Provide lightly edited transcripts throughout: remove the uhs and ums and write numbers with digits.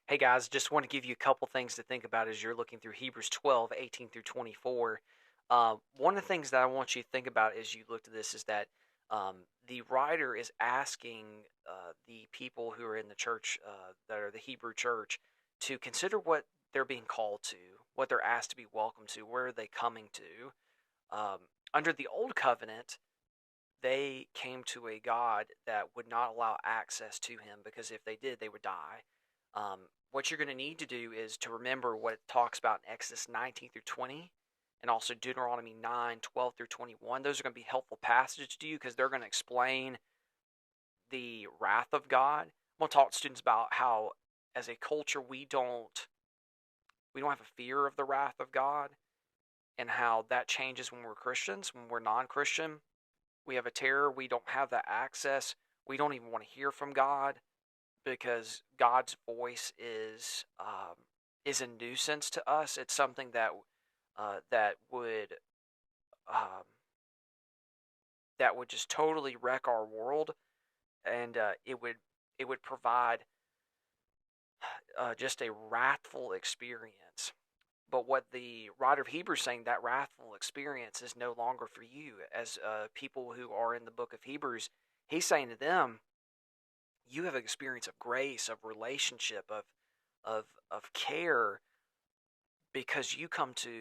Hey guys, just want to give you a couple things to think about as you're looking through Hebrews 12:18 through 24. One of the things that I want you to think about as you look at this is that the writer is asking the people who are in the church, that are the Hebrew church, to consider what they're being called to, what they're asked to be welcomed to, where are they coming to. Under the Old Covenant, they came to a God that would not allow access to him because if they did, they would die. What you're going to need to do is to remember what it talks about in Exodus 19 through 20 and also Deuteronomy 9:12 through 21. Those are going to be helpful passages to you because they're going to explain the wrath of God. I'm going to talk to students about how, as a culture, we don't have a fear of the wrath of God, and how that changes when we're Christians. When we're non-Christian, we have a terror. We don't have that access. We don't even want to hear from God because God's voice is a nuisance to us. It's something that would um, that would just totally wreck our world, and it would provide just a wrathful experience. But what the writer of Hebrews is saying, that wrathful experience is no longer for you. As people who are in the book of Hebrews, he's saying to them, you have an experience of grace, of relationship, of care, because you come to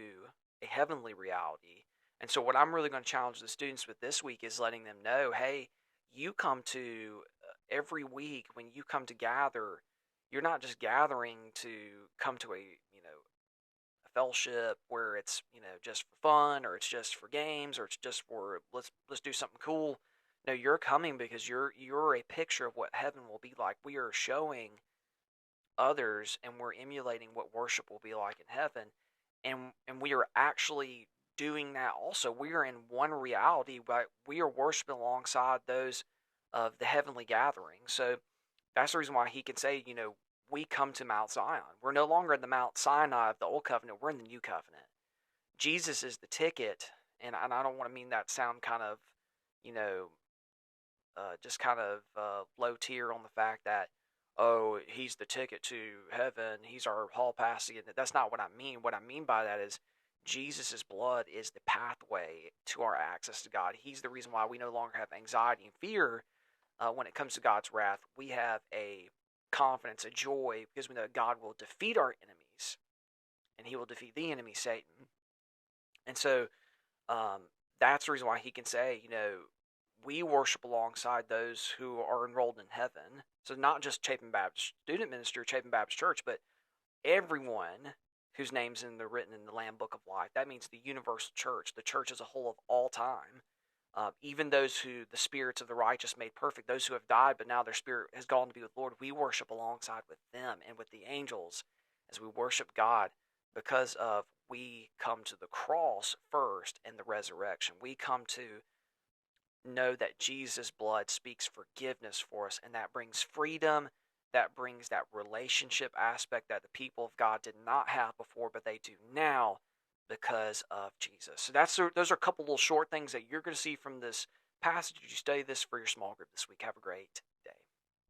a heavenly reality. And so what I'm really going to challenge the students with this week is letting them know, hey, you come to every week when you come to gather, you're not just gathering to come to a fellowship where it's just for fun, or it's just for games, or it's just for let's do something cool. No, you're coming because you're a picture of what heaven will be like. We are showing others, and we're emulating what worship will be like in heaven, and we are actually doing that. Also, we are in one reality, but we are worshiping alongside those of the heavenly gathering. So that's the reason why he can say, we come to Mount Zion. We're no longer in the Mount Sinai of the Old Covenant. We're in the New Covenant. Jesus is the ticket, and I don't want to mean that sound kind of, you know, just kind of low tier on the fact that, oh, he's the ticket to heaven, he's our hall pass. That's not what I mean. What I mean by that is Jesus' blood is the pathway to our access to God. He's the reason why we no longer have anxiety and fear when it comes to God's wrath. We have a confidence, a joy, because we know that God will defeat our enemies, and he will defeat the enemy, Satan. And so um, that's the reason why he can say, we worship alongside those who are enrolled in heaven. So not just Chapin Baptist Student Ministry or Chapin Baptist Church, but everyone whose name's written in the Lamb Book of Life. That means the universal church, the church as a whole of all time. Even those who the spirits of the righteous made perfect, those who have died, but now their spirit has gone to be with the Lord, we worship alongside with them and with the angels as we worship God, because of we come to the cross first and the resurrection. We come to know that Jesus' blood speaks forgiveness for us, and that brings freedom, that brings that relationship aspect that the people of God did not have before, but they do now because of Jesus. So those are a couple little short things that you're going to see from this passage. You study this for your small group this week. Have a great